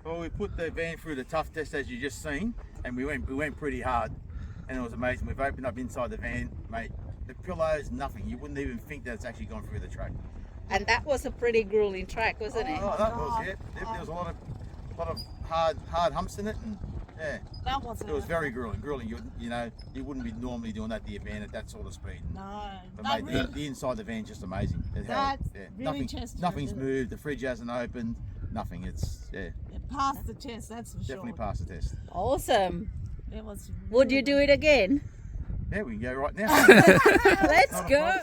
Well, we put the van through the tough test as you just seen, and we went pretty hard, and it was amazing. We've opened up inside the van, mate. The pillows, nothing. You wouldn't even think that it's actually gone through the track. And that was a pretty grueling track, wasn't it? Oh, that was it. There was a lot of hard humps in it, and yeah, That was it was very grueling. You know, you wouldn't be normally doing that to your van at that sort of speed. No. But That mate, really, the inside the van's just amazing. That's really Nothing's moved. The fridge hasn't opened. Nothing. It's it passed the test, that's for definitely sure. passed the test. Awesome. It was Would you do it again? Yeah, we can go right now. Let's go.